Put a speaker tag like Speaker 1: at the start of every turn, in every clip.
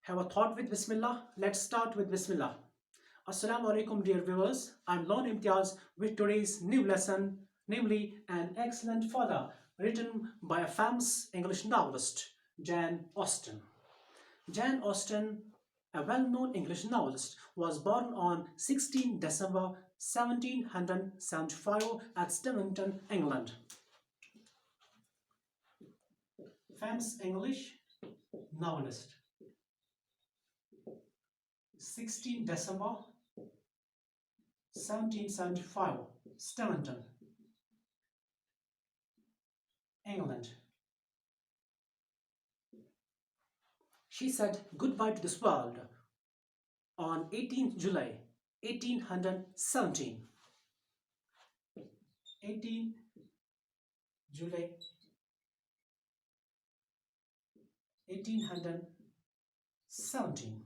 Speaker 1: Have a thought with Bismillah? Let's start with Bismillah. Assalamu alaikum, dear viewers. I'm Lone Imtiaz with today's new lesson, namely An Excellent Father, written by a famous English novelist, Jane Austen. Jane Austen, a well-known English novelist, was born on 16 December 1775 at Stevington, England. Famous English novelist. 16 December 1775, Stevington, England. She said goodbye to this world on 18th July 1817. 18 July 1817.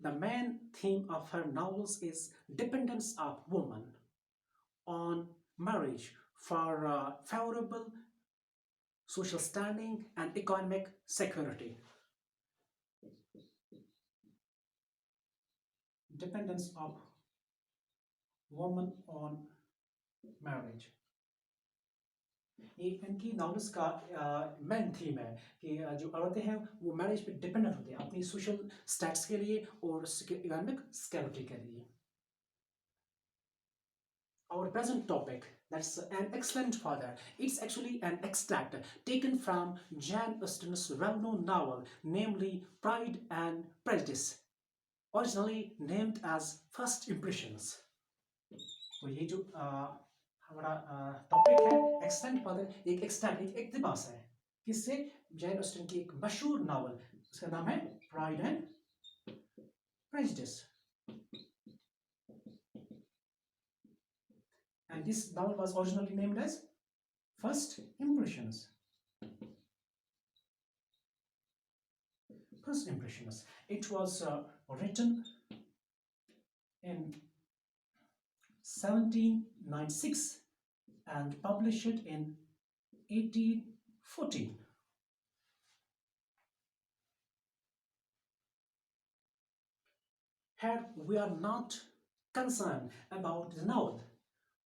Speaker 1: The main theme of her novels is dependence of woman on marriage for favorable social standing and economic security. Dependence of woman on marriage. ये इनकी novels का main theme है कि जो औरतें हैं वो marriage पे डिपेंडेंट होती हैं अपनी सोशल स्टेटस के लिए और इकोनॉमिक सिक्योरिटी के लिए. Our present topic, that's An Excellent Father. It's actually an extract taken from Jane Austen's well-known novel, namely Pride and Prejudice, originally named as First Impressions. तो ये जो हमारा टॉपिक है एक्सटेंट फादर, एक extent एक इक्तिबास है किससे? जैन ऑस्टन की एक मशहूर नावल, उसका नाम है pride and prejudice. And this novel was originally named as First Impressions. First Impressions. It was written in 1796 and published in 1814. Here we are not concerned about the novel,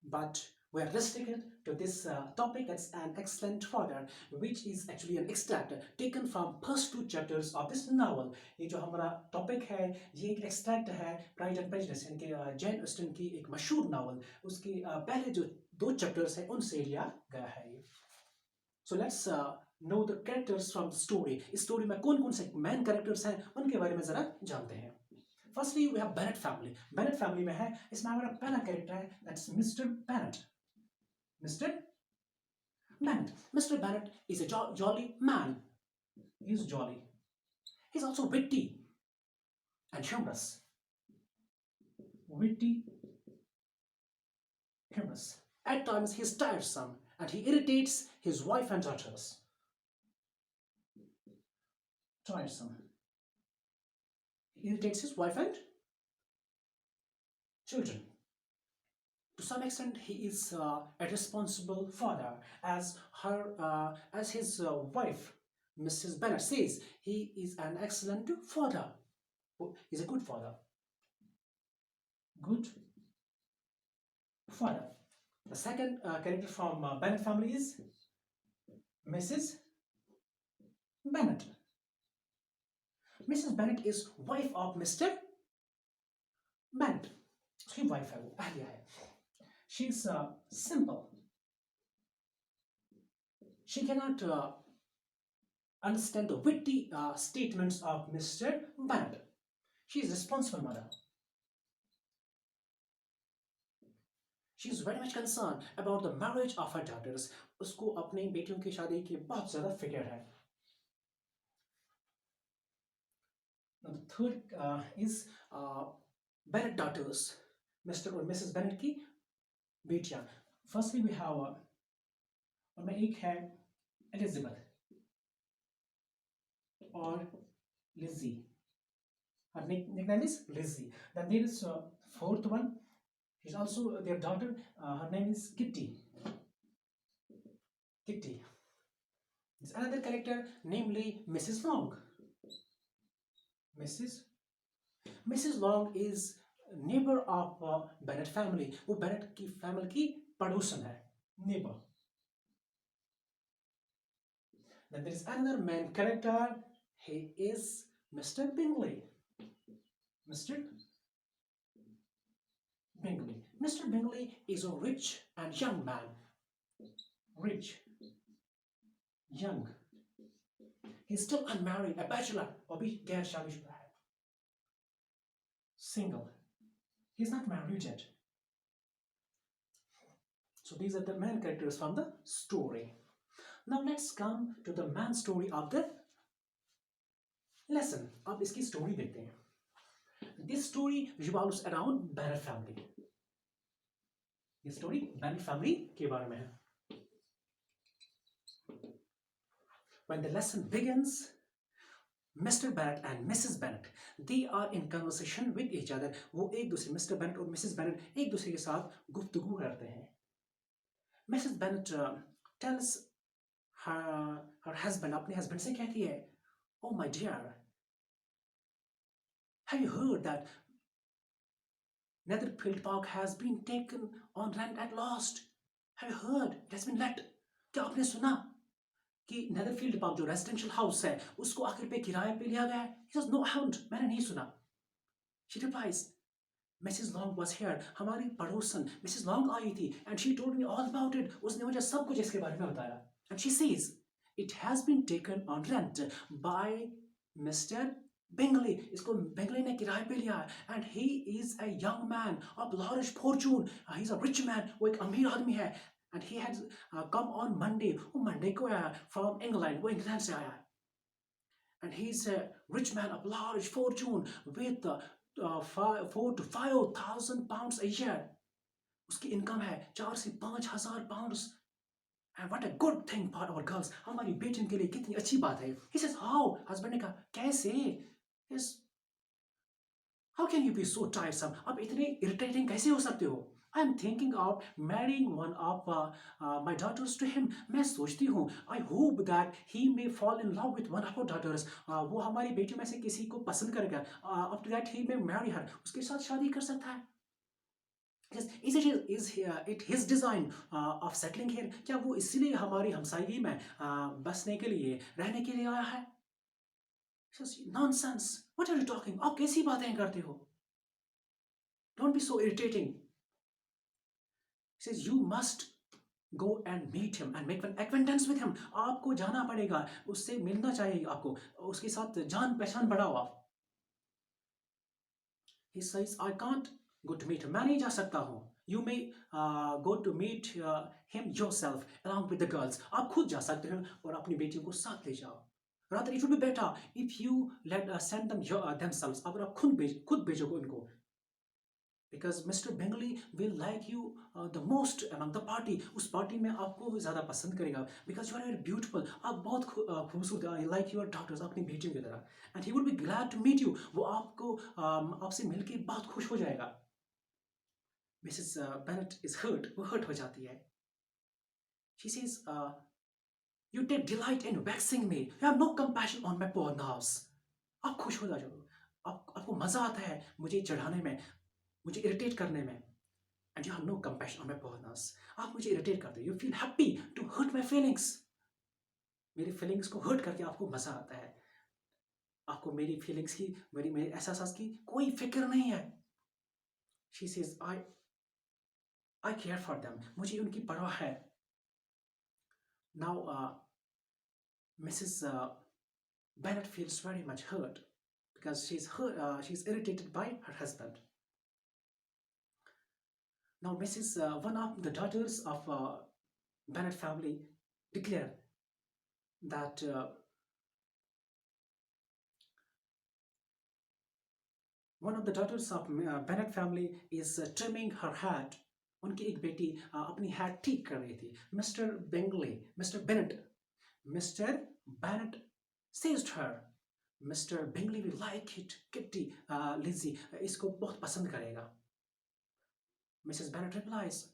Speaker 1: but we are restricted to this topic as An Excellent Father, which is actually an extract taken from first two chapters of this novel. ये जो हमारा topic है ये एक extract है pride and prejudice यानी कि Jain Austin की एक मशहूर नावल उसके पहले जो दो चैप्टर्स हैं उनसे लिया गया है ये. So let's know the characters from the story. इस स्टोरी में कौन कौन से मेन कैरेक्टर्स हैं उनके बारे में जरा जानते हैं. Firstly, we have Bennet family. Bennet family में है, इसमें हमारा पहला कैरेक्टर है, that's Mr. Bennet. Mr. Bennet. Mr. Bennet is a jolly man. He's jolly. He's also witty and humorous. Witty, humorous. At times, he's tiresome and he irritates his wife and daughters. Tiresome. Irritates his wife and children. To some extent, he is a responsible father, as his wife, Mrs. Bennet, says he is an excellent father. He's a good father. Good father. The second character from Bennet family is Mrs. Bennet. Mrs. Bennet is wife of Mr. Bennet. उसकी wife है वो अहलिया है. She's simple. She cannot understand the witty statements of Mr. Bennet. She is a responsible mother. She is very much concerned about the marriage of her daughters. उसको अपनी बेटियों की शादी की बहुत ज़्यादा फिक्र है. Now the third is Bennet daughters, Mr. और Mrs. Bennet की बेटियां. Firstly we have उनमें एक है Elizabeth और Lizzie. Her nickname is Lizzie. Then there is fourth one. She's also their daughter. Her name is Kitty. Kitty. There's another character, namely Mrs. Long. Mrs. Mrs. Long is neighbor of Bennett family. वो Bennett की family की पड़ोसन है, neighbor. Then there is another main character. He is Mr. Bingley. Mr. Bingley. Mr. Bingley is a rich and young man. Rich, young. He's still unmarried, a bachelor. अभी गैर शादीशुदा है. Single. He's not married yet. So these are the main characters from the story. Now let's come to the main story of the lesson. अब इसकी story देखते हैं. This story revolves around Bennett family. This story Bennett family के बारे में है. When the lesson begins, Mr. Bennet and Mrs. Bennet, they are in conversation with each other. वो एक दूसरे Mr. Bennet और Mrs. Bennet एक दूसरे के साथ गुफ्तगू करते हैं. Mrs. Bennet tells her husband, अपने husband से कहती है, "Oh my dear, have you heard that Netherfield Park has been taken on rent at last? Have you heard? It has been let." क्या आपने सुना कि नेदरफील्ड पार्क जो residential house है उसको आखिर पे किराए पे लिया गया है? He says, "No, I haven't. मैंने नहीं सुना." She replies, Mrs. Long was here. हमारी पड़ोसन Mrs. Long आई थी and she told me all about it. उसने मुझे सब कुछ इसके बारे में बताया. And she says, it has been taken on rent by Mr. Bingley. इसको Bingley ने किराए पे लिया है. And he is a young man of large fortune. He's a rich man. वो एक अमीर आदमी है. And he had come on Monday. वो Monday को आया from England. वो इंग्लैंड से आया. And he's a rich man of large fortune with 4 to 5,000 pounds a year. उसकी इनकम है 4 से 5,000 pounds. And what a good thing for our girls. हमारी बेटियों के लिए कितनी अच्छी बात है. He says, how? Husband ने कहा, कैसे? Yes. How can you be so tiresome? आप इतने irritating कैसे हो सकते हो? I am thinking of marrying one of my daughters to him. मैं सोचती हूँ, I hope that he may fall in love with one of our daughters. वो हमारी बेटियों में से किसी को पसंद करेगा. After that he may marry her. उसके साथ शादी कर सकता है. Yes, is it his design of settling here? क्या वो इसीलिए हमारी हमसायगी में बसने के लिए, रहने के लिए आया है? Says, nonsense. What are you talking? आप कैसी बातें करते हो? Don't be so irritating. He says, you must go and meet him and make an acquaintance with him. आपको जाना पड़ेगा, उससे मिलना चाहिए आपको, उसके साथ जान पहचान बढ़ाओ आप. He says, I can't go to meet him. मैं नहीं जा सकता हूँ. You may go to meet him yourself along with the girls. आप खुद जा सकते हैं और अपनी बेटियों को साथ ले जाओ. Rather, it would be better if you send them themselves. अगर आप खुद भेजोगे उनको. Because Mr. Bingley will like you the most among the party. उस party में आपको ज़्यादा पसंद करेगा. Because you are very beautiful. आप बहुत खूबसूरत. I like your daughters. अपनी बेटियों की तरह. And he would be glad to meet you. वो आपको आपसे मिलके बहुत खुश हो जाएगा. Mrs. Bennet is hurt. वो hurt हो जाती है. She says, you take delight in vexing me. You have no compassion on my poor nerves. आप खुश हो जाओ. आपको मजा आता है मुझे चढ़ाने में, मुझे irritate करने में. And you have no compassion on my poor nerves. आप मुझे irritate करते हो. You feel happy to hurt my feelings. मेरी feelings को hurt करके आपको मजा आता है. आपको मेरी feelings की, मेरे एहसास की कोई फिक्र नहीं है. She says, I care for them. मुझे उनकी परवाह है. Now, Mrs. Bennet feels very much hurt because she's irritated by her husband. Now, one of the daughters of Bennet family declared that one of the daughters of Bennet family is trimming her hat. उनकी एक बेटी अपनी hat ठीक कर रही थी. Mr. Bennet says to her, Mr. Bingley will like it. Kitty, Lizzie, इसको बहुत पसंद करेगा. Mrs. Bennet replies,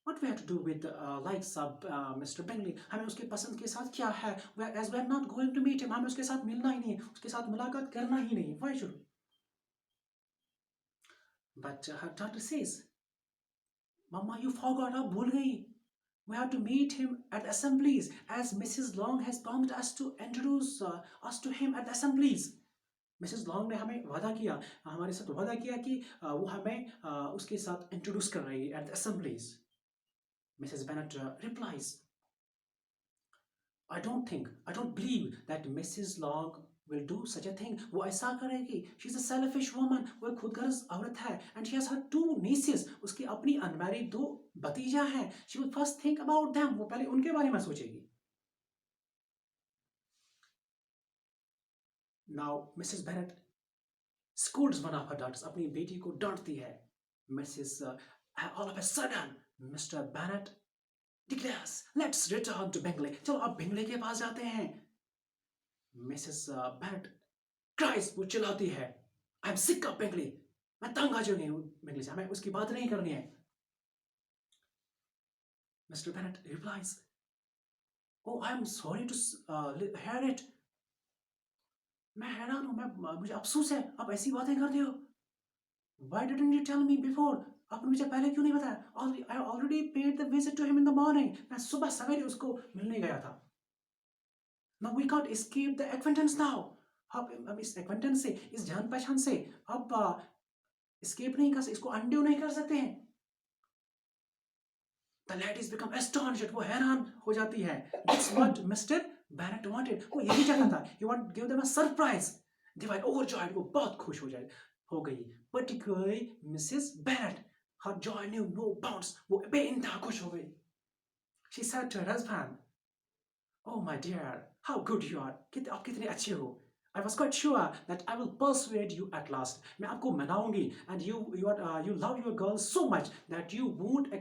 Speaker 1: What we have to do with likes of Mr. Bingley? हमें उसके पसंद के साथ क्या है? As we are not going to meet him, हमें उसके साथ मिलना ही नहीं है, उसके साथ मुलाकात करना ही नहीं है. Why should we? But her daughter says, Mama, you forgot, आप भूल गई. We have to meet him at the assemblies, as Mrs. Long has promised us to introduce us to him at the assemblies. Mrs long ने हमें वादा किया, हमारे साथ वादा किया कि वो हमें उसके साथ इंट्रोड्यूस कर रही है at the assemblies. Mrs Bennett replies, I don't believe that Mrs. Long will do such a thing. वो ऐसा करेगी. She's a selfish woman. वो एक खुदगर्ज औरत है. And she has her two nieces. उसकी अपनी unmarried दो भतीजा हैं. She will first think about them. वो पहले उनके बारे में सोचेगी. Now Mrs. Bennet scolds one of her daughters. अपनी बेटी को डांटती है. Mrs. All of a sudden, Mr. Bennet declares, let's return to Bingley. चलो अब बिंगले के पास जाते हैं. Mrs. Bennet cries, वो चिल्लाती है, I'm sick of Bingley. मैं तंग आ चुकी हूँ बिंगले से, हमें उसकी बात नहीं करनी है. Mr. Bennet replies, oh, I'm sorry to hear it. मैं हैरान हूँ, मुझे अफसोस है, आप ऐसी बातें करते हो. Why didn't you tell me before? आपने मुझे पहले क्यों नहीं बताया? I already paid the visit to him in the morning. मैं सुबह सवेरे उसको मिलने गया था. Now we can't escape the acquaintance now. अब इस acquaintance से, इस जान पहचान से अब escape नहीं कर सकते, इसको undo नहीं कर सकते हैं. The ladies become astonished. वो हैरान हो जाती है. That's what Mr. Bennet wanted. वो यही चाहता था. He wanted to give them a surprise. They were overjoyed. वो बहुत खुश हो गई. Particularly Mrs. Bennet. Her joy knew no bounds. वो बेइंतहा खुश हो गई. She said to her husband, oh my dear, how good you are. आप कितने अच्छे हो. I was quite sure that I will persuade you at last. मैं आपको मनाऊंगी. And you love your girl so much that you won't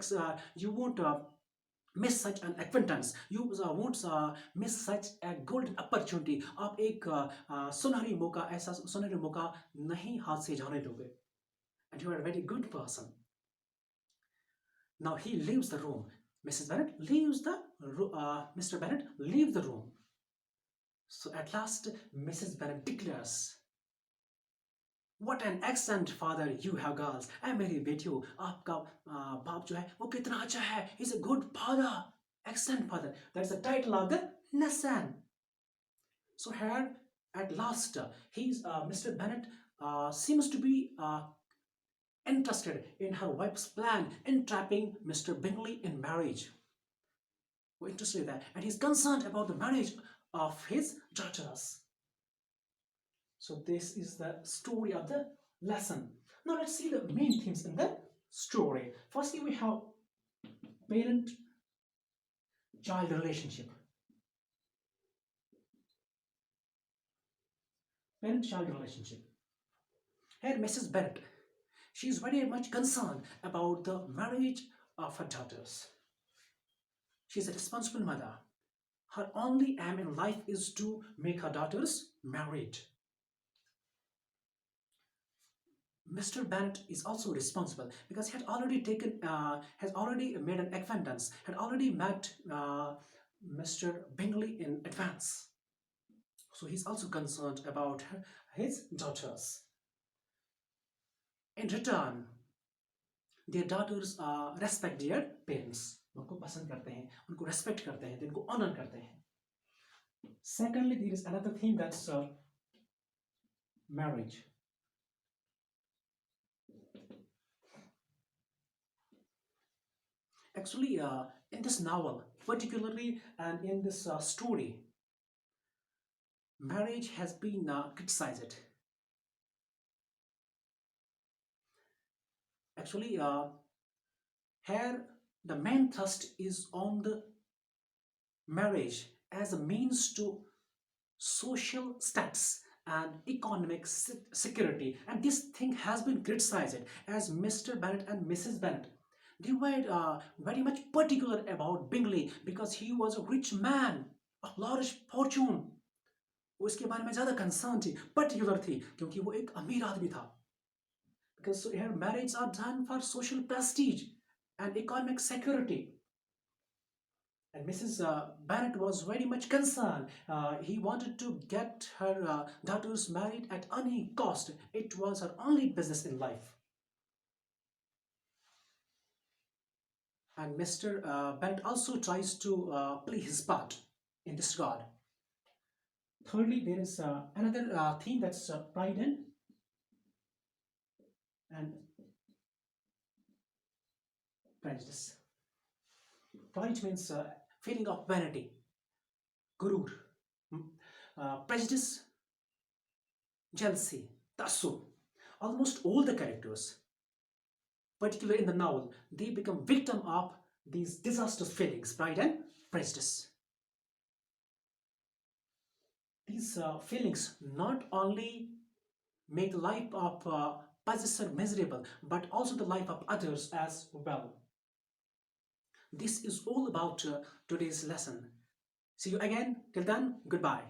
Speaker 1: miss such an acquaintance. You won't miss such a golden opportunity. आप एक सुनहरी मौका, ऐसा सुनहरी मौका नहीं हाथ से जाने दोगे. And you are a very good person. Now he leaves the room. Mrs. Bennet leaves Mr. Bennet leaves the room. So at last Mrs. Bennet declares, what an excellent father you have, girls. ऐ मेरी बेटियों, आपका बाप जो है वो कितना अच्छा है. He's a good father, excellent father. That's the title of the lesson. So here at last Mr. Bennet seems to be interested in her wife's plan in trapping Mr. Bingley in marriage. We're interested in that, and he's concerned about the marriage of his daughters. So this is the story of the lesson. Now let's see the main themes in the story. Firstly, we have parent-child relationship. Parent-child relationship. Here, Mrs. Bennet, she is very much concerned about the marriage of her daughters. She is a responsible mother. Her only aim in life is to make her daughters married. Mr. Bennet is also responsible because he had already made an acquaintance, had already met Mr. Bingley in advance. So he's also concerned about his daughters. In return, their daughters respect their parents. उनको पसंद करते हैं, उनको respect करते हैं, उनको honor करते हैं. Secondly, there is another theme, that's marriage. Actually, in this novel, particularly, and in this story, marriage has been criticized. Actually, here the main thrust is on the marriage as a means to social status and economic security, and this thing has been criticized, as Mr. Bennet and Mrs. Bennet, they were very much particular about Bingley because he was a rich man of large fortune. वो इसके बारे में ज़्यादा concern थी, particular थी, क्योंकि वो एक अमीर आदमी था. Because here marriages are done for social prestige, and economic security. And Mrs. Barrett was very much concerned. He wanted to get her daughters married at any cost. It was her only business in life. And Mr. Barrett also tries to play his part in this regard. Thirdly, there is another theme that's pride and prejudice. Pride means feeling of vanity, gurur. Prejudice, jealousy, tassub. Almost all the characters, particularly in the novel, they become victim of these disastrous feelings, pride and prejudice. These feelings not only make the life of possessor miserable, but also the life of others as well. This is all about today's lesson. See you again. Till then, goodbye.